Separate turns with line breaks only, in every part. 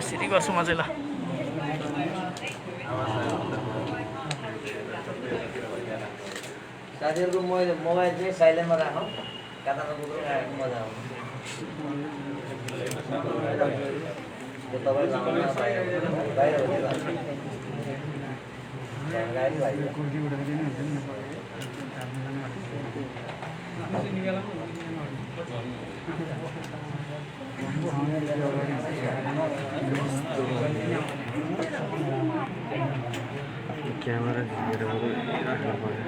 City गर्छु म चाहिँ ल
साथीहरुको मोबाइल चाहिँ साइलेन्टमा राखौं कानमा कुकुर आएको मजा आउँछ त्यो तपाईँ लाउन बाहिर हो गाडी भाइ कुर्सी उठाइदिनु हुन्छ नि
क्यामेरा झिकेर राख्नु पर्यो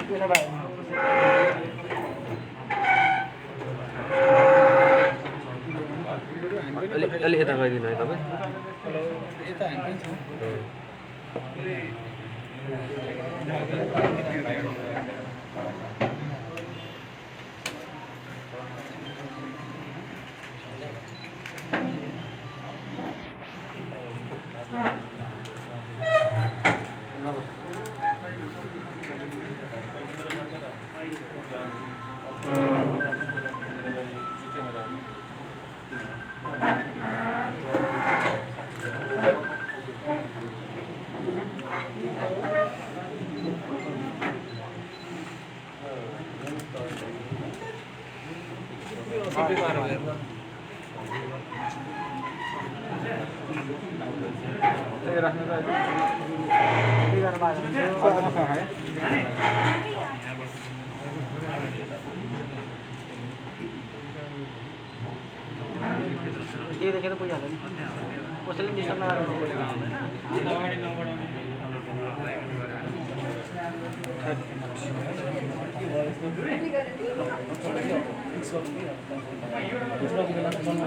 अलि यता गइदिनु है तपाईँ
ये देखें तो कोई हाल नहीं उसने डिस्टर्ब ना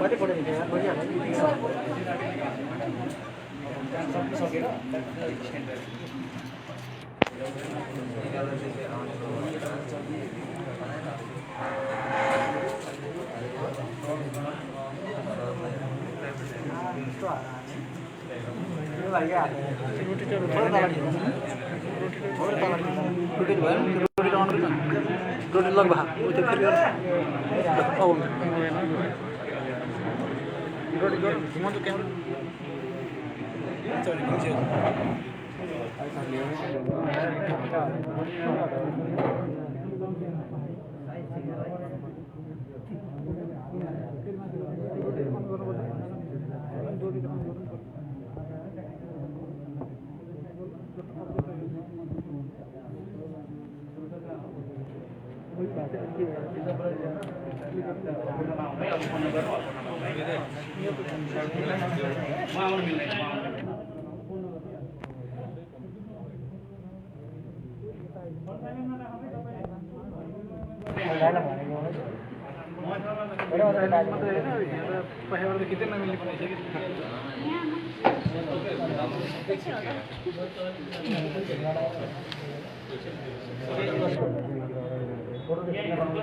बड़े बड़े दिखे यार बढ़िया है रोटी लग बहा उते फिर अब रोटी कर घुमा तो कैमरा चल नीचे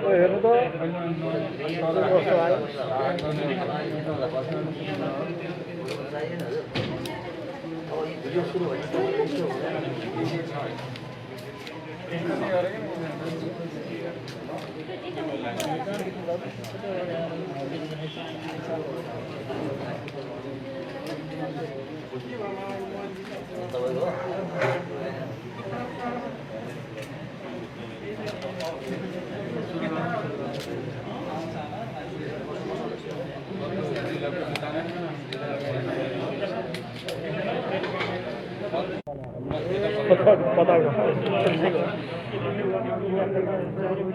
हेर्नु त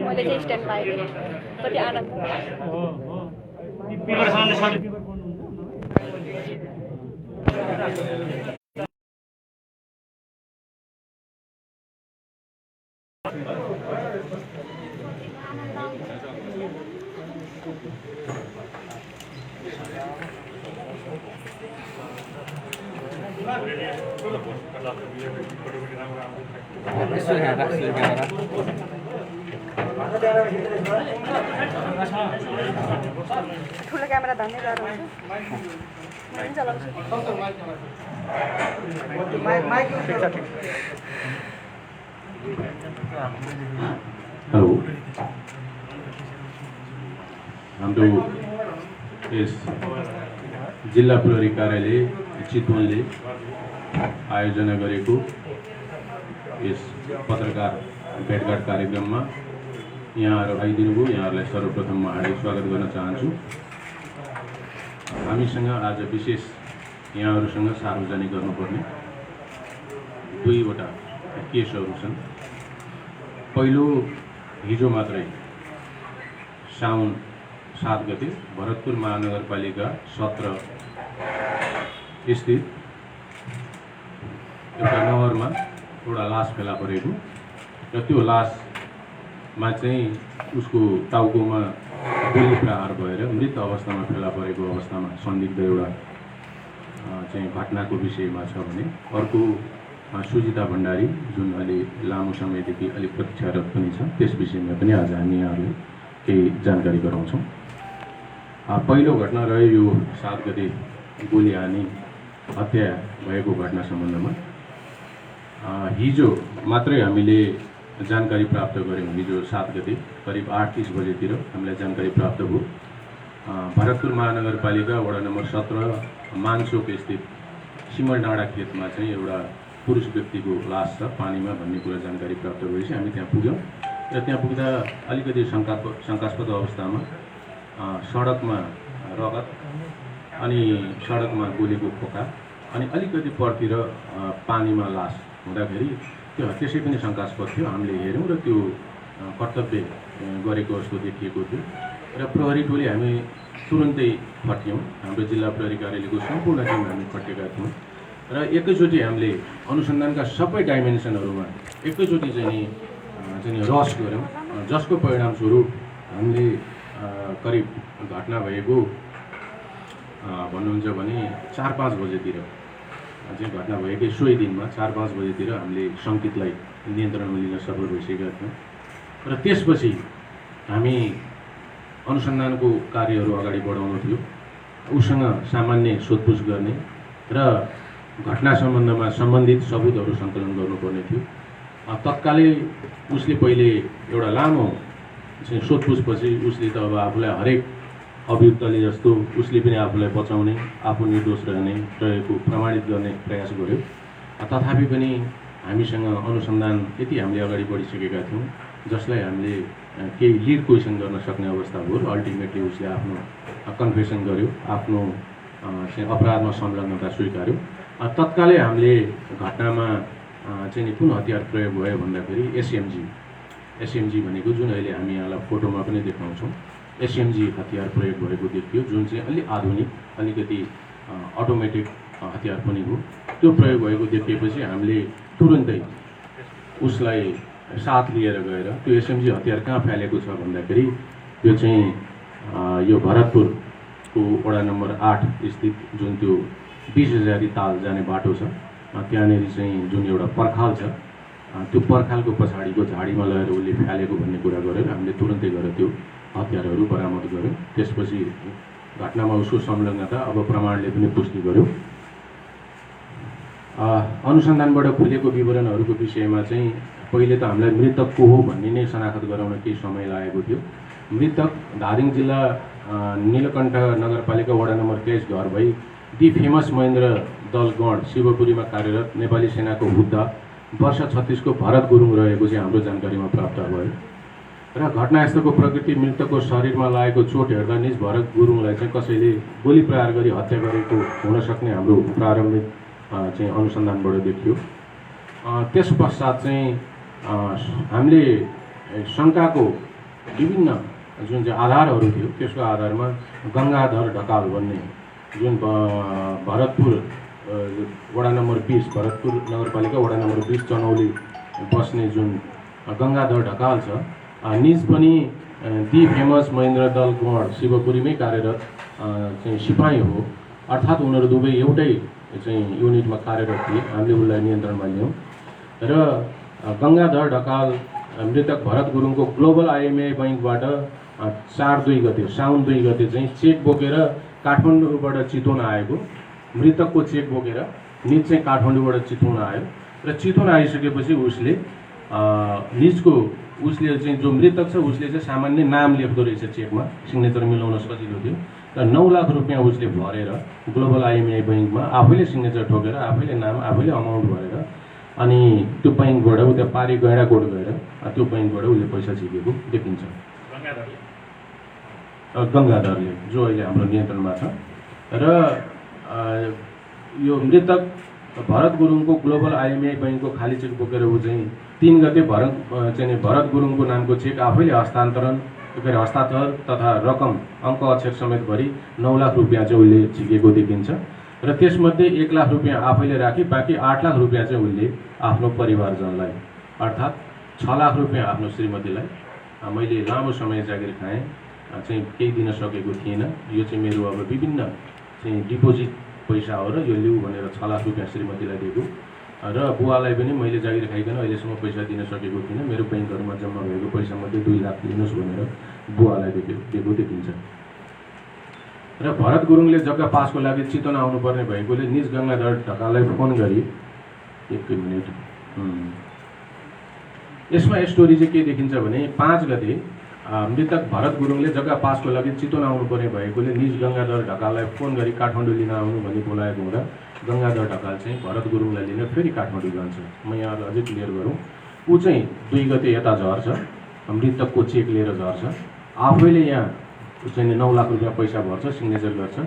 मैले चाहिँ स्ट्यान्ड पाएँ कति आनन्द
यसो यहाँ राख्छु क्यामेरा
ठुलो क्यामेरा धन्ने गरेर हुन्छ मैले चलाउँछु
हेलो हाम्रो यस जिल्ला प्रहरी कार्यालय चितवनले आयोजना गरेको यस पत्रकार भेटघाट कार्यक्रममा यहाँहरू आइदिनुभयो। यहाँहरूलाई सर्वप्रथम म हार्दिक स्वागत गर्न चाहन्छु। हामीसँग आज विशेष यहाँहरूसँग सार्वजनिक गर्नुपर्ने दुईवटा केसहरू छन्। पहिलो हिजो मात्रै साउन 7 गते भरतपुर महानगरपालिका 17 स्थित एउटा नहरमा एउटा लास फेला परेको र त्यो लासमा चाहिँ उसको टाउकोमा गोली प्रहार भएर मृत अवस्थामा फेला परेको अवस्थामा संदिग्ध एउटा चाहिँ घटनाको विषयमा छ भने अर्को सुजिता भण्डारी जुन अहिले लामो समयदेखि अलिक प्रतीक्षारत पनि छ त्यस विषयमा पनि आज हामी यहाँहरूले केही जानकारी गराउँछौँ। पहिलो घटना रह्यो यो 7 गते गोली हानी हत्या भएको घटना सम्बन्धमा हिजो मात्रै हामीले जानकारी प्राप्त गऱ्यौँ। हिजो 7 गते करिब 8:30 बजेतिर हामीलाई जानकारी प्राप्त भयो। भरतपुर महानगरपालिका वडा नम्बर 17 मानचोक स्थित सिमल डाँडा खेतमा चाहिँ एउटा पुरुष व्यक्तिको लास छ पानीमा भन्ने कुरा जानकारी प्राप्त गरेपछि हामी त्यहाँ पुग्यौँ र त्यहाँ पुग्दा अलिकति शङ्कास्पद अवस्थामा सडकमा रगत अनि सडकमा गोलीको खोका अनि अलिकति परतिर पानीमा लास हुँदाखेरि त्यो त्यसै पनि शङ्कास्पद थियो। हामीले हेऱ्यौँ र त्यो कर्तव्य गरेको जस्तो देखिएको थियो र प्रहरी टोली हामी तुरुन्तै फर्क्यौँ। हाम्रो जिल्ला प्रहरी कार्यालयको सम्पूर्ण टिम हामी फर्केका थियौँ र एकैचोटि हामीले अनुसन्धानका सबै डाइमेन्सनहरूमा एकैचोटि चाहिँ रस गऱ्यौँ, जसको परिणामस्वरूप हामीले करिब घटना भएको भन्नुहुन्छ भने 4-5 बजेतिर चाहिँ घटना भएकै सोही दिनमा 4-5 बजेतिर हामीले सङ्कितलाई नियन्त्रणमा लिन सफल भइसकेका थियौँ र त्यसपछि हामी अनुसन्धानको कार्यहरू अगाडि बढाउनु थियो। उसँग सामान्य सोधपुछ गर्ने र घटना सम्बन्धमा सम्बन्धित सबुतहरू सङ्कलन गर्नुपर्ने थियो। तत्कालै उसले पहिले एउटा लामो सोधपुछपछि उसले त अब आफूलाई हरेक अभियुक्तले जस्तो उसले पनि आफूलाई बचाउने आफू निर्दोष रहने रहेको प्रमाणित गर्ने प्रयास गर्यो। तथापि पनि हामीसँग अनुसन्धान यति हामीले अगाडि बढिसकेका थियौँ जसलाई हामीले केही लिड क्वेसन गर्न सक्ने अवस्था भयो। अल्टिमेटली उसले आफ्नो कन्फेसन गर्यो, आफ्नो चाहिँ अपराधमा संलग्नता स्वीकार्यो। तत्कालै हामीले घटनामा चाहिँ कुन हतियार प्रयोग भयो भन्दाखेरि एसएमजी भनेको जुन अहिले हामी यहाँलाई फोटोमा पनि देखाउँछौँ एसएमजी हतियार प्रयोग भएको देखियो, जुन चाहिँ अलि आधुनिक अलिकति अटोमेटिक हतियार पनि हो। त्यो प्रयोग भएको देखिएपछि हामीले तुरुन्तै उसलाई साथ लिएर गएर त्यो एसएमजी हतियार कहाँ फ्यालेको छ भन्दाखेरि यो चाहिँ यो भरतपुरको वडा नम्बर 8 स्थित जुन त्यो 20,000 ताल जाने बाटो छ त्यहाँनिर चाहिँ जुन एउटा पर्खाल छ त्यो पर्खालको पछाडिको झाडीमा लगेर उसले फ्यालेको भन्ने कुरा गरेर हामीले तुरुन्तै गएर त्यो हतियारहरू बरामद गऱ्यौँ। त्यसपछि घटनामा उसको संलग्नता अब प्रमाणले पनि पुष्टि गर्यो। अनुसन्धानबाट खुलेको विवरणहरूको विषयमा चाहिँ पहिले त हामीलाई मृतक को हो भन्ने नै शनाखत गराउन केही समय लागेको थियो। मृतक धादिङ जिल्ला नीलकण्ठ नगरपालिका वडा नम्बर 23 घर भई दि फेमस महेन्द्र दल गण शिवपुरीमा कार्यरत नेपाली सेनाको हुद्दा वर्ष 36 को भरत गुरुङ रहेको चाहिँ हाम्रो जानकारीमा प्राप्त भयो र घटनास्थलको प्रकृति मृतकको शरीरमा लागेको चोट हेर्दा निज भरत गुरुङलाई चाहिँ कसैले गोली प्रहार गरी हत्या गरेको हुन सक्ने हाम्रो प्रारम्भिक चाहिँ अनुसन्धानबाट देखियो। त्यस पश्चात चाहिँ हामीले शङ्काको विभिन्न जुन चाहिँ आधारहरू थियो त्यसको आधारमा गङ्गाधर ढकाल भन्ने जुन भरतपुर वडा नम्बर 20 भरतपुर नगरपालिका वडा नम्बर 20 चनौली बस्ने जुन गङ्गाधर ढकाल छ निज पनि दि फेमस महेन्द्र दल गण शिवपुरीमै कार्यरत चाहिँ सिपाही हो। अर्थात् उनीहरू दुवै एउटै चाहिँ युनिटमा कार्यरत थिए। हामीले उसलाई नियन्त्रणमा लियौँ र गङ्गाधर ढकाल मृतक भरत गुरुङको ग्लोबल आइएमआई बैङ्कबाट 4/2 गते साउन 2 गते चाहिँ चेक बोकेर काठमाडौँबाट चितवन आएको। मृतकको चेक बोकेर निज चाहिँ काठमाडौँबाट चितवन आयो र चितवन आइसकेपछि उसले चाहिँ जो मृतक छ उसले चाहिँ सामान्य नाम लेख्दो रहेछ चेकमा, सिग्नेचर मिलाउन सजिलो थियो र 9 लाख रुपियाँ उसले भरेर ग्लोबल आइएमआई बैङ्कमा आफैले सिग्नेचर ठोकेर आफैले नाम आफैले अमाउन्ट भरेर अनि त्यो बैङ्कबाट उता पारी गैँडाकोट गएर त्यो बैङ्कबाट उसले पैसा झिकेको देखिन्छ। गङ्गाधरले जो अहिले हाम्रो नियन्त्रणमा छ र यो मृतक भरत गुरुङको ग्लोबल आइएमआई बैङ्कको खाली चेक बोकेर ऊ चाहिँ 3 गते भरत गुरुङको नामको चेक आफैले हस्ताक्षर तथा रकम अङ्क अक्षर समेत भरी 9 लाख रुपियाँ चाहिँ उसले झिकेको देखिन्छ र त्यसमध्ये 1 लाख रुपियाँ आफैले राखी बाँकी 8 लाख रुपियाँ चाहिँ उसले आफ्नो परिवारजनलाई अर्थात् 6 लाख रुपियाँ आफ्नो श्रीमतीलाई मैले लामो समय जागिर खाएँ चाहिँ केही दिन सकेको थिएन, यो चाहिँ मेरो अब विभिन्न चाहिँ डिपोजिट पैसा हो र यो लिऊ भनेर 6 लाख रुपियाँ श्रीमतीलाई दिएको र बुवालाई पनि मैले जागिर खाइकन अहिलेसम्म पैसा दिन सकेको थिइनँ। मेरो बैङ्कहरूमा जम्मा भएको पैसामध्ये 2 लाख दिनुहोस् भनेर बुवालाई दिएको देखिन्छ। र भरत गुरुङले जग्गा पासको लागि चितवन आउनुपर्ने भएकोले निज गङ्गाधर ढकाललाई फोन गरी 1 मिनेट यसमा स्टोरी चाहिँ के देखिन्छ भने 5 गते मृतक भरत गुरुङले जग्गा पासको लागि चितवन आउनुपर्ने भएकोले निज गङ्गाधर ढकाललाई फोन गरी काठमाडौँ लिन आउनु भनी बोलाएको हुँदा गङ्गाधर ढकाल चाहिँ भरत गुरुङलाई लिन फेरि काठमाडौँ जान्छ। म यहाँलाई अझै क्लियर गरौँ, ऊ चाहिँ 2 गते यता झर्छ, मृतकको चेक लिएर झर्छ, आफैले यहाँ चाहिँ 9 लाख रुपियाँ पैसा भर्छ, सिग्नेचर गर्छ,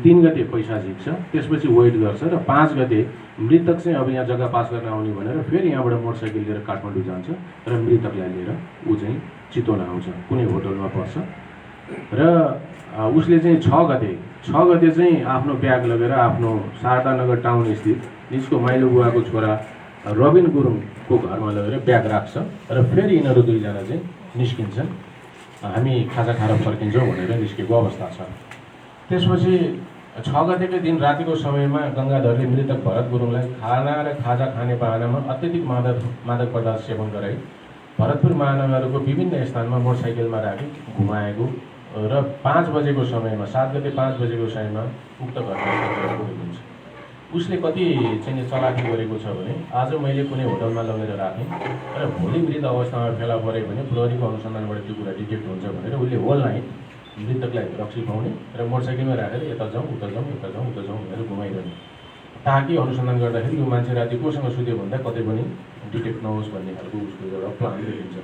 3 गते पैसा झिक्छ, त्यसपछि वेट गर्छ र 5 गते मृतक चाहिँ अब यहाँ जग्गा पास गर्न आउने भनेर फेरि यहाँबाट मोटरसाइकल लिएर काठमाडौँ जान्छ र मृतकलाई लिएर ऊ चाहिँ चितवन आउँछ, कुनै होटलमा पर्छ र उसले चाहिँ 6 गते चाहिँ आफ्नो ब्याग लगेर आफ्नो शारदानगर टाउन स्थित निजको माइलो बुवाको छोरा रबिन गुरुङको घरमा लगेर ब्याग राख्छ र फेरि यिनीहरू 2 जना चाहिँ निस्किन्छन्, हामी खाजा खाएर फर्किन्छौँ भनेर निस्केको अवस्था छ। त्यसपछि 6 गतेको दिन रातिको समयमा गङ्गाधरले मृतक भरत गुरुङलाई खाना र खाजा खाने बाहनामा अत्यधिक मादक पदार्थ सेवन गराई भरतपुर महानगरको विभिन्न स्थानमा मोटरसाइकलमा राखी घुमाएको र 5 बजेको समयमा 7 गते 5 बजेको समयमा उक्त घटना गरेको देखिन्छ। उसले कति चाहिँ चलाकी गरेको छ भने आज मैले कुनै होटलमा लगेर राखेँ र भोलि मृत अवस्थामा फेला पऱ्यो भने प्रहरीको अनुसन्धानबाट त्यो कुरा डिटेक्ट हुन्छ भनेर उसले होल नाइट मृतकलाई रक्सी खुवाउने र मोटरसाइकलमा राखेर यता जाउँ उता जाउँ यता जाउँ उता जाउँ भनेर घुमाइरहने, ताकि अनुसन्धान गर्दाखेरि यो मान्छे राति कोसँग सुत्यो भन्दा कतै पनि डिटेक्ट नहोस् भन्ने खालको उसको एउटा प्लान देखिन्छ।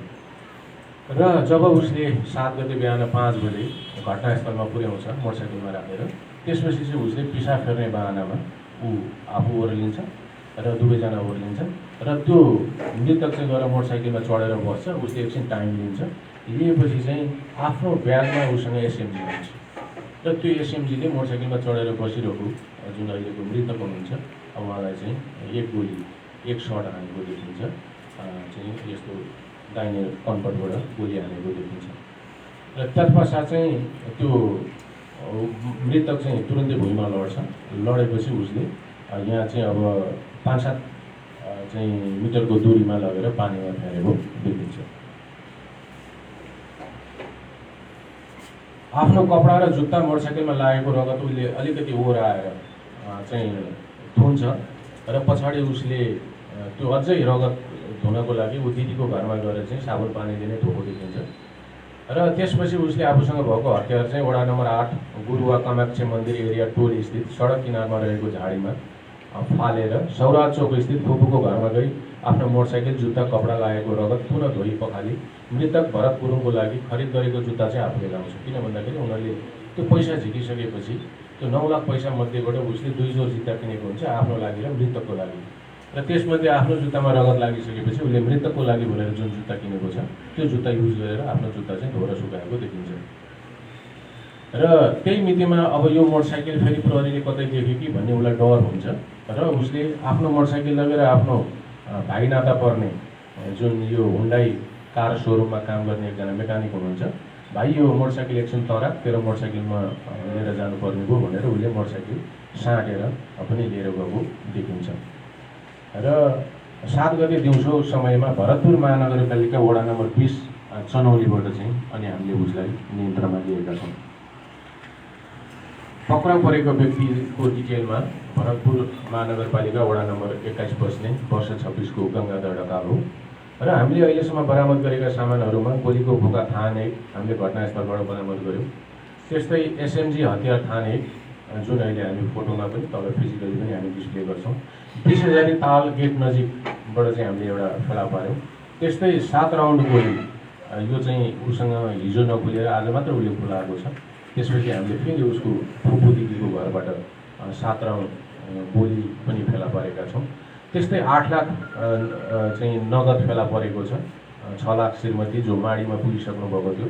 र जब उसले 7 गते बिहान 5 बजे घटनास्थलमा पुर्याउँछ मोटरसाइकलमा राखेर, त्यसपछि चाहिँ उसले पिसाब फेर्ने बाहनामा ऊ आफू ओर्लिन्छ र 2 जना ओर्लिन्छन् र त्यो मृतक चाहिँ गएर मोटरसाइकलमा चढेर बस्छ। उसले एकछिन टाइम लिन्छ, लिएपछि चाहिँ आफ्नो ब्यागमा उसँग एसएमजी हुन्छ र त्यो एसएमजीले मोटरसाइकलमा चढेर बसिरहेको जुन अहिलेको मृतक हुनुहुन्छ उहाँलाई चाहिँ 1 गोली 1 सट हानेको देखिन्छ, चाहिँ यस्तो दाहिने कन्पटबाट गोली हानेको देखिन्छ र तत्पश्चात चाहिँ त्यो मृतक चाहिँ तुरन्तै भुइँमा लड्छ। लडेपछि उसले यहाँ चाहिँ अब 5-7 चाहिँ मिटरको दूरीमा लगेर पानीमा फ्यालेको देखिन्छ। आफ्नो कपडा र जुत्ता मोटरसाइकलमा लागेको रगत उसले अलिकति ओराएर चाहिँ धुन्छ र पछाडि उसले त्यो अझै रगत धुनको लागि ऊ दिदीको घरमा गएर चाहिँ साबुन पानीले नै धोएको देखिन्छ र त्यसपछि उसले आफूसँग भएको हतियार चाहिँ वडा नम्बर 8 गुरुवा कामाख्या मन्दिर एरिया टोल स्थित सडक किनारमा रहेको झाडीमा फालेर सौराज चोक स्थित फुपूको घरमा गई आफ्नो मोटरसाइकल जुत्ता कपडा लागेको रगत पुनः धोई पखाली मृतक भरत गुरुङको लागि खरिद गरेको जुत्ता चाहिँ आफूले लाउँछ। किन भन्दाखेरि उनीहरूले त्यो पैसा झिकिसकेपछि त्यो 9 लाख पैसा मध्येबाट उसले 2 जोर जुत्ता किनेको हुन्छ आफ्नो लागि र मृतकको लागि र त्यसमध्ये आफ्नो जुत्तामा रगत लागिसकेपछि उसले मृतकको लागि भनेर जुन जुत्ता किनेको छ त्यो जुत्ता युज गरेर आफ्नो जुत्ता चाहिँ धोएर सुकाएको देखिन्छ र त्यही मितिमा अब यो मोटरसाइकल फेरि प्रहरीले कतै देख्यो कि भन्ने उसलाई डर हुन्छ र उसले आफ्नो मोटरसाइकल लगेर आफ्नो भाइ नाता पर्ने जुन यो हुन्डाई कार सोरुममा काम गर्ने एकजना मेकानिक हुनुहुन्छ भाइ यो मोटरसाइकल एकछिन तरा तेरो मोटरसाइकलमा लिएर जानुपर्ने भयो भनेर उसले मोटरसाइकल साँटेर पनि लिएर गएको देखिन्छ। र 7 गते दिउँसो समयमा भरतपुर महानगरपालिका वडा नम्बर 20 चनौलीबाट चाहिँ अनि हामीले उसलाई नियन्त्रणमा लिएका छौँ। पक्राउ परेको व्यक्तिको डिटेलमा भरतपुर महानगरपालिका वडा नम्बर 21 बस्ने वर्ष 26 को गङ्गाधर ढकाल हो। र हामीले अहिलेसम्म बरामद गरेका सामानहरूमा गोलीको भोका थान 1 हामीले घटनास्थलबाट बरामद गऱ्यौँ। त्यस्तै एसएमजी हतियार थान 1 जुन अहिले हामी फोटोमा पनि तल फिजिकली पनि हामी डिस्प्ले गर्छौँ। 20,000 ताल गेट नजिकबाट चाहिँ हामीले एउटा फेला पार्यौँ। त्यस्तै 7 राउन्ड गोली यो चाहिँ उसँग हिजो नखुलेर आज मात्र उसले खुलाएको छ। त्यसपछि हामीले फेरि उसको फुपू दिदीको घरबाट 7 राउन्ड गोली पनि फेला पारेका छौँ। त्यस्तै 8 लाख चाहिँ नगद फेला परेको छ। 6 लाख श्रीमती जो माडीमा पुगिसक्नु भएको थियो।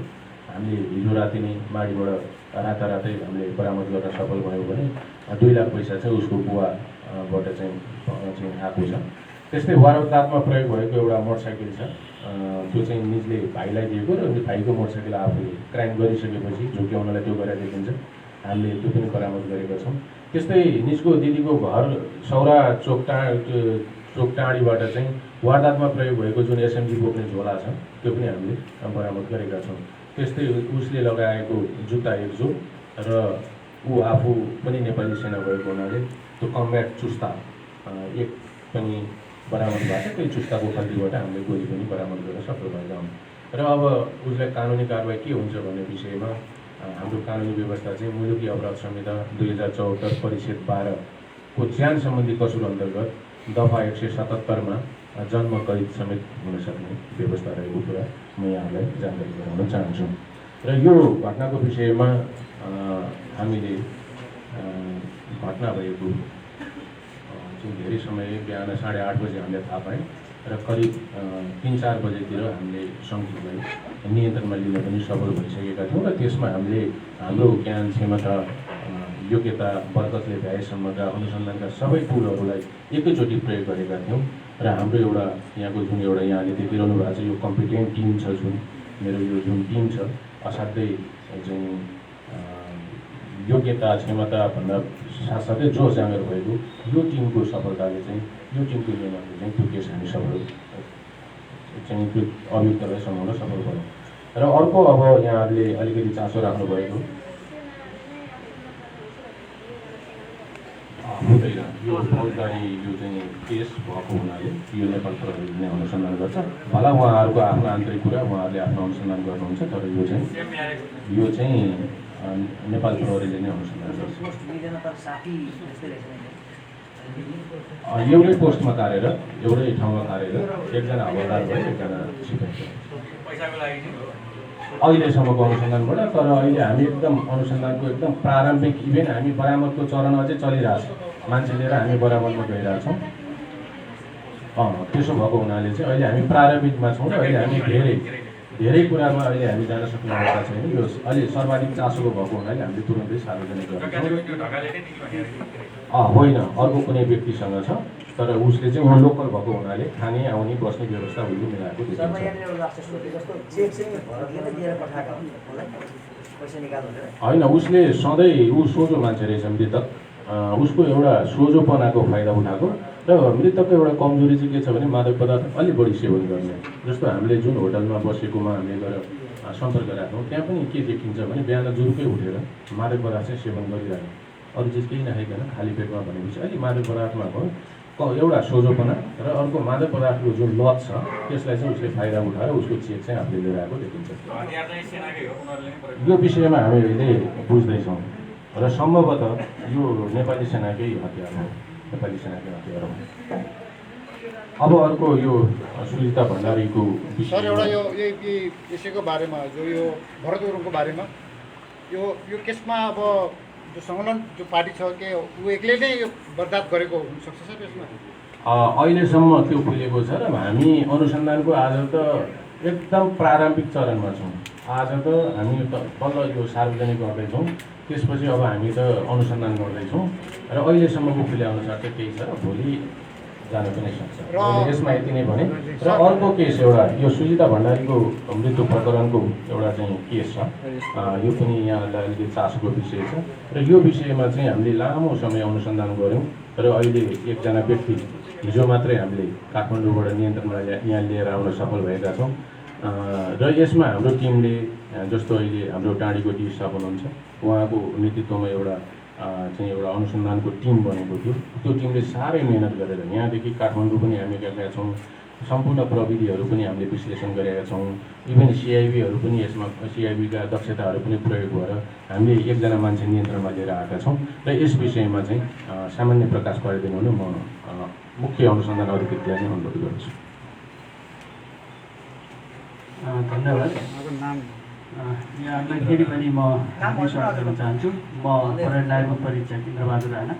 हामीले हिजो राति नै माडीबाट रातारातै हामीले बरामद गर्न सफल भयौँ भने 2 लाख पैसा चाहिँ उसको बुवाबाट चाहिँ आएको छ। त्यस्तै वारदातमा प्रयोग भएको एउटा मोटरसाइकल छ, त्यो चाहिँ निजले भाइलाई दिएको र भाइको मोटरसाइकल आफूले क्राइम गरिसकेपछि झुक्याउनलाई त्यो गरेर देखिन्छ। हामीले त्यो पनि बरामद गरेका छौँ। त्यस्तै निजको दिदीको घर सौरा चोकटाँडीबाट चाहिँ वारदातमा प्रयोग भएको जुन एसएमजी बोक्ने झोला छ त्यो पनि हामीले बरामद गरेका छौँ। त्यस्तै उसले लगाएको जुत्ता 1 जोड र ऊ आफू पनि नेपाली सेना भएको हुनाले त्यो कम्ब्याट चुस्ता 1 पनि बरामद भएको छ। त्यही चुस्ताको खल्तीबाट हामीले गोली पनि बरामद गर्न सफल भएका हौँ। र अब उसलाई कानुनी कारबाही के हुन्छ भन्ने विषयमा हाम्रो कानुनी व्यवस्था चाहिँ मुलुकी अपराध संहिता 2074 परिच्छेद 12 को ज्यान सम्बन्धी कसुर अन्तर्गत दफा 177 मा जन्म कैद समेत हुन सक्ने व्यवस्था रहेको कुरा म यहाँलाई जानकारी गराउन चाहन्छु। र यो घटनाको विषयमा हामीले घटना भएको चाहिँ धेरै समय बिहान 8:30 बजे हामीले थाहा पायौँ र करिब 3-4 बजेतिर हामीले सङ्घीयलाई नियन्त्रणमा लिन पनि सफल भइसकेका थियौँ। र त्यसमा हामीले हाम्रो ज्ञान क्षमता योग्यता बरकतले भ्याएसम्मका अनुसन्धानका सबै टुलहरूलाई एकैचोटि प्रयोग गरेका थियौँ। र हाम्रो एउटा यहाँको जुन एउटा यहाँले देखिरहनु भएको छ यो कम्पिटेन्ट टिम छ, जुन मेरो यो जुन टिम छ असाध्यै चाहिँ योग्यता क्षमता भन्दा साथसाथै जोस जाँगर भएको यो टिमको सफलताले चाहिँ यो टिमको निर्माणले चाहिँ त्यो केस हामी सफल चाहिँ त्यो अभियुक्तलाई समाउन सफल भयौँ। र अर्को अब यहाँहरूले अलिकति चासो राख्नुभएको हुँदैन यो फौजदारी यो चाहिँ केस भएको हुनाले यो नेपाल प्रहरीले नै अनुसन्धान गर्छ। भला उहाँहरूको आफ्नो आन्तरिक कुरा उहाँहरूले आफ्नो अनुसन्धान गर्नुहुन्छ, तर यो चाहिँ नेपाल प्रहरीले नै अनुसन्धान गर्छ। एउटै पोस्टमा कार्यरत, एउटै ठाउँमा कार्यरत, एकजना हवलदार भयो, एकजना सिपाही भयो अहिलेसम्मको अनुसन्धानबाट। तर अहिले हामी एकदम अनुसन्धानको एकदम प्रारम्भिक इभेन हामी बरामदको चरण अझै चलिरहेछ, मान्छे लिएर हामी बरामदमा गइरहेछौँ। त्यसो भएको हुनाले चाहिँ अहिले हामी प्रारम्भिकमा छौँ र अहिले हामी धेरै कुरामा अहिले हामी जान सक्ने अवस्था छैन। यो अलि सर्वाधिक चासोको भएको हुनाले हामीले तुरन्तै सार्वजनिक गर्छौँ। होइन, अर्को कुनै व्यक्तिसँग छ, तर उसले चाहिँ उहाँ लोकल भएको हुनाले खाने आउने बस्ने व्यवस्था उसले मिलाएको होइन। उसले सधैँ ऊ सोझो मान्छे रहेछ मृतक, उसको एउटा सोझोपनाको फाइदा उठाएको। र मृतकको एउटा कमजोरी चाहिँ के छ भने मादक पदार्थ अलिक बढी सेवन गर्ने। जस्तो हामीले जुन होटलमा बसेकोमा हामीले गएर सम्पर्क राख्यौँ त्यहाँ पनि के देखिन्छ भने बिहान जुरुकै उठेर मादक पदार्थ चाहिँ सेवन गरिरहेको, अरू चिज केही नखाइकन खाली पेटमा भनेपछि अलिक मादक पदार्थमा भयो एउटा सोझोपना र अर्को मादक पदार्थको जुन लत छ त्यसलाई चाहिँ उसले फाइदा उठाएर उसको चेक चाहिँ आफूले लिएर आएको देखिन्छ। यो विषयमा हामी अहिले बुझ्दैछौँ र सम्भवतः यो नेपाली सेनाकै हतियार हो, नेपाली सेनाकै हतियार हो। अब अर्को यो सुजिता भण्डारीको
सर एउटा यो यसैको बारेमा जो यो भरत गुरुङको बारेमा यो केसमा अब जो संलग्न जो पार्टी छ के ऊ एक्लै नै बर्दात गरेको हुनसक्छ सर यसमा?
अहिलेसम्म त्यो खुलेको छ र हामी अनुसन्धानको आज त एकदम प्रारम्भिक चरणमा छौँ। आज त हामी त बल्ल यो सार्वजनिक गर्दैछौँ, त्यसपछि अब हामी त अनुसन्धान गर्दैछौँ र अहिलेसम्मको खुले अनुसार चाहिँ केही छ र भोलि जान पनि सक्छ। यसमा यति नै भने र अर्को केस एउटा यो सुजिता भण्डारीको मृत्यु प्रकरणको एउटा चाहिँ केस छ, यो पनि यहाँलाई अलिकति चासोको विषय छ र यो विषयमा चाहिँ हामीले लामो समय अनुसन्धान गऱ्यौँ र अहिले एकजना व्यक्ति हिजो मात्रै हामीले काठमाडौँबाट नियन्त्रणमा यहाँ लिएर आउन सफल भएका छौँ र यसमा हाम्रो टिमले जस्तो अहिले हाम्रो टाँडीको डी स्टाफ हुनुहुन्छ उहाँको नेतृत्वमा एउटा अनुसन्धानको टिम बनेको थियो। त्यो टिमले साह्रै मेहनत गरेर यहाँदेखि काठमाडौँ पनि हामी गएका छौँ, सम्पूर्ण प्रविधिहरू पनि हामीले विश्लेषण गरेका छौँ, इभन सिआइबीहरू पनि यसमा सिआइबीका दक्षताहरू पनि प्रयोग भएर हामीले एकजना मान्छे नियन्त्रणमा लिएर आएका छौँ र यस विषयमा चाहिँ सामान्य प्रकाश पारिदिनु हुन म मुख्य अनुसन्धान अधिकृतलाई नै अनुरोध गर्छु।
धन्यवाद। यहाँलाई फेरि पनि म स्वागत गर्न चाहन्छु। म परेड नायक परीक्षा इन्द्रबहादुर राणा,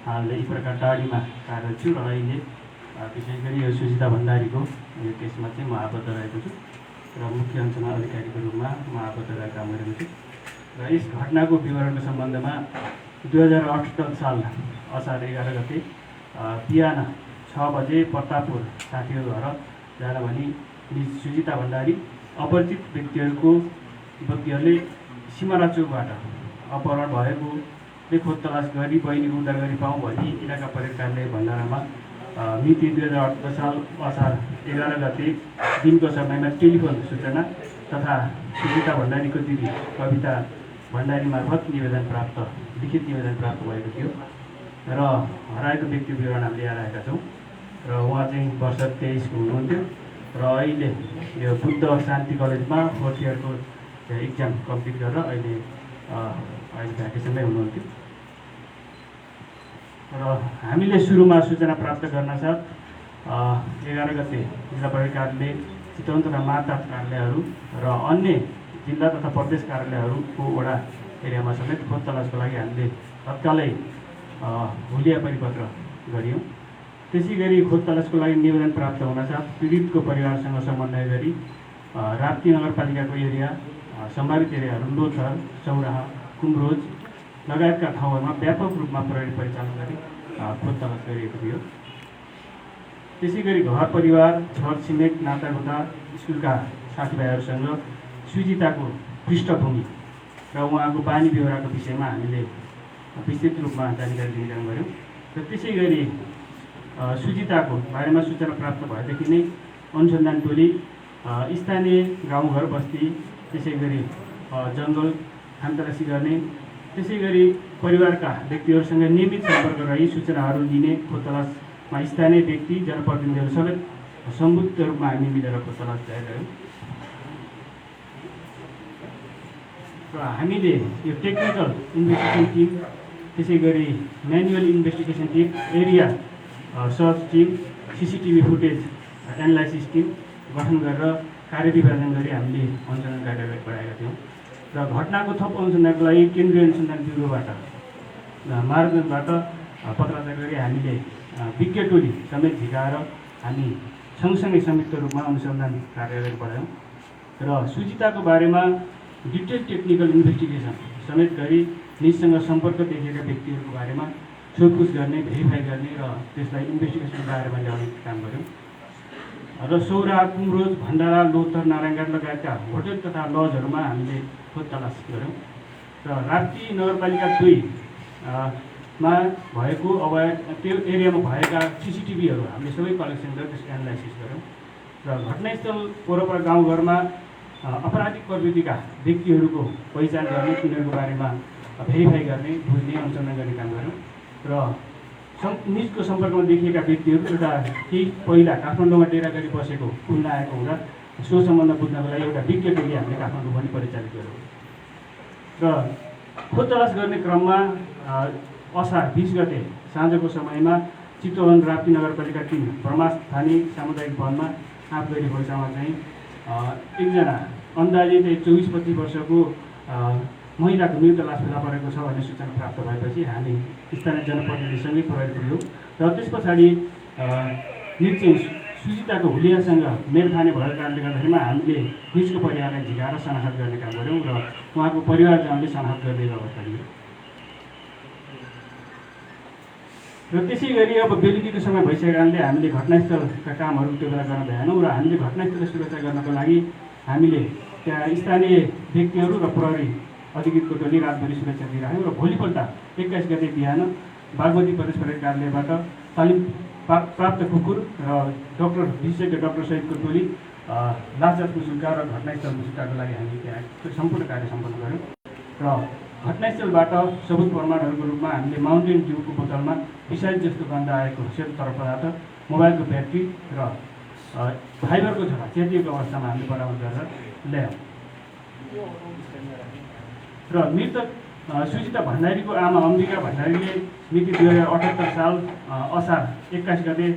हाल यी प्रकार टाढीमा कार्यरत छु र अहिले विशेष गरी यो सुजिता भण्डारीको यो केसमा चाहिँ म आबद्ध रहेको छु र मुख्य अनुसन्धान अधिकारीको रूपमा म आबद्ध रहेर काम गरेको छु र यस घटनाको विवरणको सम्बन्धमा 2078 साल असार 11 गते बिहान 6 बजे प्रतापपुर साथीहरू घर जाँदा भनी सुजिता भण्डारी अपरिचित व्यक्तिहरूले सिमाना चौकबाट अपहरण भएकोले खोज तलास गरी बहिनीको उद्धार गरी पाऊँ भनी इलाका परेड कार्यालय भण्डारामा मिति 2018 साल असार 11 गते दिनको समयमा टेलिफोन सूचना तथा सुजिता भण्डारीको दिदी कविता भण्डारी मार्फत लिखित निवेदन प्राप्त भएको थियो र हराएको व्यक्ति विवरण हामीले यहाँ राखेका छौँ र उहाँ चाहिँ वर्ष 23 को हुनुहुन्थ्यो र अहिले यो बुद्ध शान्ति कलेजमा 4th इयरको इक्जाम कम्प्लिट गरेर अहिले भ्याकेसनमै हुनुहुन्थ्यो र हामीले सुरुमा सूचना प्राप्त गर्न साथ 11 गते जिल्ला प्रहरी कार्यालय चितवन तथा माता कार्यालयहरू र अन्य जिल्ला तथा प्रदेश कार्यालयहरूको वडा एरियामा समेत खोज तलासको लागि हामीले तत्कालै हुलिया परिपत्र गरियौँ। त्यसै गरी खोज तलासको लागि निवेदन प्राप्त हुनसाथ पीडितको परिवारसँग समन्वय गरी राप्ती नगरपालिकाको एरिया सम्भावित एरियाहरू लोथर, सौराहा, कुम्रोज लगायतका ठाउँहरूमा व्यापक रूपमा प्रहरी परिचालन गरी खोज तलास गरिएको थियो। त्यसै गरी घर परिवार, छर छिमेक, नातागोता, स्कुलका साथीभाइहरूसँग सुजिताको पृष्ठभूमि र उहाँको बानी बेहोराको विषयमा हामीले विस्तृत रूपमा जानकारी दिने काम गऱ्यौँ र त्यसै गरी सुजिताको बारेमा सूचना प्राप्त भएदेखि नै अनुसन्धान टोली स्थानीय गाउँघर बस्ती त्यसै गरी जङ्गल खानतलासी गर्ने त्यसै गरी परिवारका व्यक्तिहरूसँग नियमित सम्पर्क रही सूचनाहरू लिने खोज तलासमा स्थानीय व्यक्ति जनप्रतिनिधिहरू समेत सम्बुद्ध रूपमा हामी मिलेर खोज तलास गरिरह्यौँ र हामीले यो टेक्निकल इन्भेस्टिगेसन टिम त्यसै गरी manual investigation team, area search team, CCTV footage analysis team गठन गरेर कार्यविभाजन गरी हामीले अनुसन्धान कार्यवाही बढाएका थियौँ र घटनाको थप अनुसन्धानको लागि केन्द्रीय अनुसन्धान ब्युरोबाट मार्गदर्शनबाट पत्राचार गरी हामीले विज्ञ टोली समेत झिकाएर हामी सँगसँगै संयुक्त रूपमा अनुसन्धान कार्यवाही बढायौँ र सुजिताको बारेमा डिटेल टेक्निकल इन्भेस्टिगेसन समेत गरी निजसँग सम्पर्क देखिएका व्यक्तिहरूको बारेमा सोधपुछ गर्ने, भेरिफाई गर्ने र त्यसलाई इन्भेस्टिगेसन बारेमा ल्याउने काम गऱ्यौँ र सौराहा, कुम्रोज, भण्डारा, लोथर, नारायणघाट लगायतका होटल तथा लजहरूमा हामीले खोज तलास गऱ्यौँ र राप्ती नगरपालिका 2 मा भएको त्यो एरियामा भएका सिसिटिभीहरू हामीले सबै कलेक्सन गरेर त्यसको एनालाइसिस गऱ्यौँ र घटनास्थल वरपर गाउँघरमा अपराधिक प्रवृत्तिका व्यक्तिहरूको पहिचान गर्ने, तिनीहरूको बारेमा भेरिफाई गर्ने, बुझ्ने, अनुसन्धान गर्ने काम गऱ्यौँ र निजको सम्पर्कमा देखिएका व्यक्तिहरू एउटा केही पहिला काठमाडौँमा डेरा गरी बसेको खुल्न आएको हुँदा सो सम्बन्ध बुझ्नको लागि एउटा विज्ञ टोली हामीले काठमाडौँ पनि परिचालित गऱ्यौँ र खोज तलास गर्ने क्रममा असार 20 गते साँझको समयमा चितवन राप्ती नगरपालिका 3 ब्रह्मास थानी सामुदायिक वनमा आँपगढी खोल्सामा चाहिँ एकजना अन्दाजे 24-25 वर्षको महिलाको मृत लास फेला परेको छ भन्ने सूचना प्राप्त भएपछि हामी स्थानीय जनप्रतिनिधिसँगै प्रहरी पुग्यौँ र त्यस पछाडि निश्चय सुजिताको हुलियासँग मेल खाने भएको कारणले गर्दाखेरिमा हामीले निजको परिवारलाई झिकाएर सनाखत गर्ने काम गऱ्यौँ र उहाँको परिवारजनले सनाखत गर्ने व्यवस्था लियो। र त्यसै गरी अब बेलुकीको समय भइसकेको कारणले हामीले घटनास्थलका कामहरू त्यो बेला गर्न भएनौँ र हामीले घटनास्थल सुरक्षा गर्नको लागि हामीले त्यहाँ स्थानीय व्यक्तिहरू र प्रहरी अधिकृतको टोली रातभरि सुरक्षा दिइराख्यौँ र भोलिपल्ट 21 गते बिहान बागमती प्रदेश प्रहरी कार्यालयबाट तालिम प्राप्त कुकुर र डाक्टर विशेषज्ञ डाक्टर सहितको टोली लाचार मुसुल्का र घटनास्थल मुसुल्काको लागि हामी त्यहाँ सम्पूर्ण कार्य सम्पन्न गऱ्यौँ र घटनास्थलबाट सबुत प्रमाणहरूको रूपमा हामीले माउन्टेन ड्युको बोतलमा विषाद जस्तो गन्ध आएको सेतो तरल पदार्थ, मोबाइलको ब्याट्री र फाइबरको झोला चेतिएको अवस्थामा हामीले बरामद गरेर ल्यायौँ। र मृतक सुजिता भण्डारीको आमा अम्बिका भण्डारीले मिति 2078 साल असार 21 गते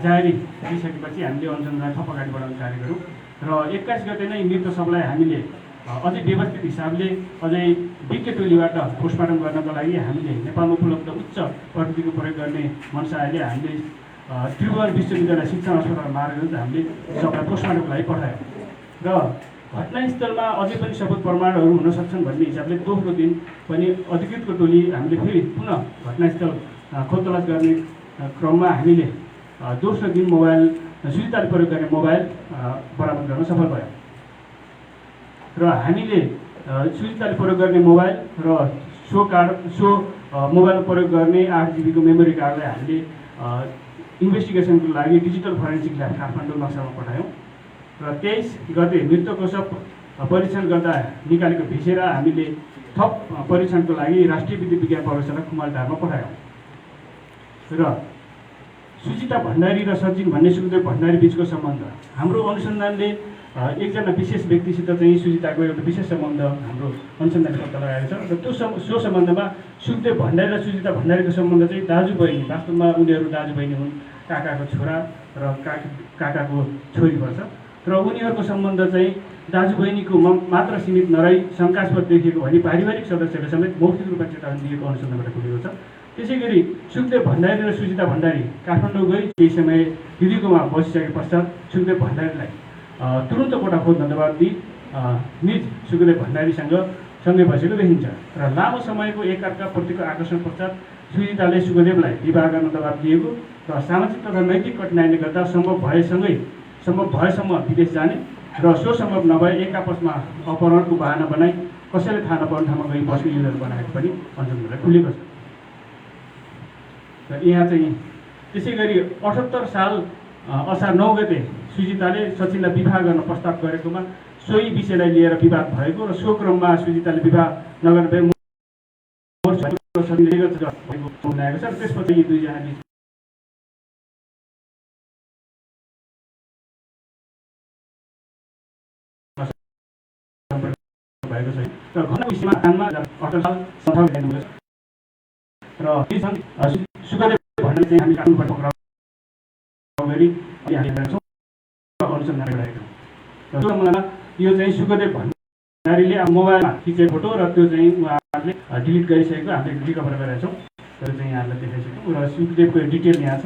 जारी दिइसकेपछि हामीले अनुसन्धान थप अगाडि बढाउने कार्य गऱ्यौँ र 21 गते नै मृत सबलाई हामीले अझै व्यवस्थित हिसाबले अझै विज्ञ टोलीबाट पोस्टमार्टम गर्नको लागि हामीले नेपालमा उपलब्ध उच्च प्रविधिको प्रयोग गर्ने मनसायले हामीले त्रिभुवन विश्वविद्यालय शिक्षण अस्पताल मार्गले हामीले सबलाई पोस्टमार्टमको लागि पठायौँ र घटनास्थलमा अझै पनि सबुत प्रमाणहरू हुन सक्छन् भन्ने हिसाबले दोस्रो दिन पनि अधिकृतको टोली हामीले फेरि पुनः घटनास्थल खोजतलास गर्ने क्रममा हामीले दोस्रो दिन मोबाइल सुजिताले प्रयोग गर्ने मोबाइल बरामद गर्न सफल भयौँ र हामीले सुजिताले प्रयोग गर्ने मोबाइल र सो मोबाइल प्रयोग गर्ने 8 GB को मेमोरी कार्डलाई हामीले इन्भेस्टिगेसनको लागि डिजिटल फोरेन्सिक ल्याब काठमाडौँ नक्सामा पठायौँ र 23 गते मृतकको सब परीक्षण गर्दा निकालेको भिसेरा हामीले थप परीक्षणको लागि राष्ट्रिय विद्युत विज्ञान प्रयोगशाला कुमालधारमा पठायौँ र सुजिता भण्डारी र सचिन भन्ने सुखदेव भण्डारी बिचको सम्बन्ध हाम्रो अनुसन्धानले एकजना विशेष व्यक्तिसित चाहिँ सुजिताको एउटा विशेष सम्बन्ध हाम्रो अनुसन्धानले पत्ता लगाएको छ र त्यो सम्बन्धमा सुखदेव भण्डारी र सुजिता भण्डारीको सम्बन्ध चाहिँ दाजुबहिनी, वास्तवमा उनीहरू दाजुबहिनी हुन्, काकाको छोरा र काकाको छोरी पर्छ र उनीहरूको सम्बन्ध चाहिँ दाजुबहिनीको मात्र सीमित नरही शङ्कास्पद देखिएको भने पारिवारिक सदस्यले समेत मौखिक रूपमा चेतावनी दिएको अनुसन्धानबाट खुलेको छ। त्यसै गरी सुखदेव भण्डारी र सुजिता भण्डारी काठमाडौँ गई केही समय दिदीकोमा बसिसके पश्चात सुखदेव भण्डारीलाई तुरुन्त कोटा खोज्न दबाब दिई निज सुखदेव भण्डारीसँग सँगै बसेको देखिन्छ र लामो समयको एकअर्काप्रतिको आकर्षण पश्चात सुजिताले सुखदेवलाई विवाह गर्न दबाब दिएको र सामाजिक तथा नैतिक कठिनाइले गर्दा सम्भव भएसम्म विदेश जाने र सो सम्भव नभए एक आपसमा अपहरणको बहाना बनाई कसैले थाहा नपाउने ठाउँमा गई बस्ने योजना बनाएको पनि अनुसन्धानलाई खुलेको छ। र यहाँ चाहिँ त्यसै गरी 78 साल असार 9 गते सुजिताले सचिनलाई विवाह गर्न प्रस्ताव गरेकोमा सोही विषयलाई लिएर विवाद भएको र सो क्रममा सुजिताले विवाह नगर्ने भए ल्याएको छ र त्यसपछि यी दुईजना भएको छ र घटना विषयमा कानमा 18 साल सफल गर्नुभएको छ र सुखदेव भण्डारी चाहिँ हामी कानुनबाट पक्राउ गरी अनुसन्धान गरिरहेका छौँ। त्यो बेलामा यो चाहिँ सुखदेव भण्डारीले मोबाइलमा खिचेको फोटो र त्यो चाहिँ उहाँहरूले डिलिट गरिसकेको हामीले रिकभर गरेका छौँ। त्यो चाहिँ यहाँलाई देखाइसक्यौँ र सुखदेवको डिटेल यहाँ छ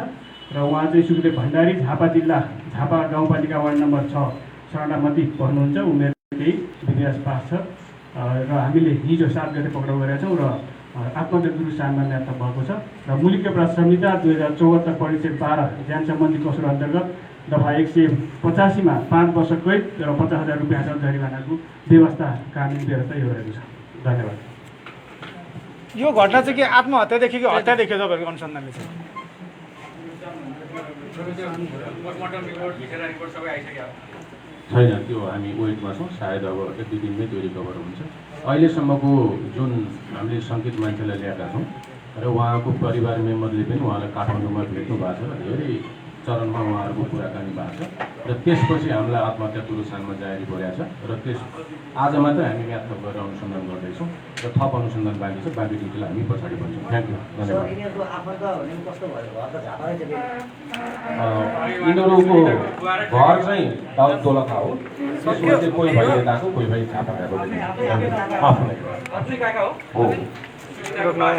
र उहाँ चाहिँ सुखदेव भण्डारी झापा जिल्ला झापा गाउँपालिका वार्ड नम्बर 6 सडामती पर्नुहुन्छ। उमेर केही विद्यास पास छ र हामीले हिजो 7 गते पक्राउ गरेका छौँ र आत्महत्या गुरु सामान्यता भएको छ र मुलुकी अपराध संहिता 2074 परिच्छेद 12 ज्यान सम्बन्धी कसुर अन्तर्गत दफा 185 मा 5 वर्ष कैद र 50,000 रुपियाँ जरिवानाको व्यवस्था कानुनी व्यवस्था यो रहेको छ। धन्यवाद।
यो घटना चाहिँ के आत्महत्यादेखि कि हत्यादेखि तपाईँहरूको अनुसन्धानले चाहिँ
छैन, त्यो हामी वेटमा छौँ। सायद अब 1-2 दिनमै त्यो रिकभर हुन्छ। अहिलेसम्मको जुन हामीले सङ्केत मान्छेलाई ल्याएका छौँ र उहाँको परिवार मेम्बरले पनि उहाँलाई काठमाडौँमा भेट्नु भएको छ र धेरै चरणमा उहाँहरूको कुराकानी भएको छ र त्यसपछि हामीलाई आत्महत्या पुरुषानमा जारी गरेको छ र आज मात्रै हामी म्याथ थप गरेर अनुसन्धान गर्दैछौँ र थप अनुसन्धान बाँकी छ। बाँकी डिटेल हामी पछाडि भन्छौँ। थ्याङ्क यू, धन्यवाद। यिनीहरूको घर चाहिँ दोलखा हो। त्यसमा चाहिँ कोही भाइ यता आएको, कोही भाइ झापा गएको आफ्नै हो।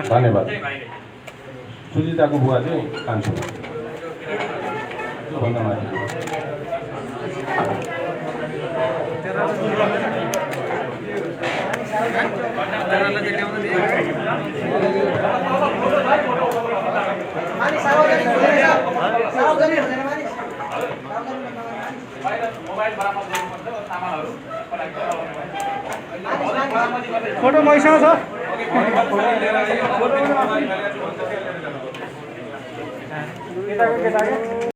धन्यवाद। सुजिताको बुवा चाहिँ कान्छो त्योभन्दा माथि
फोटो मैसँग छ केटाको केटाको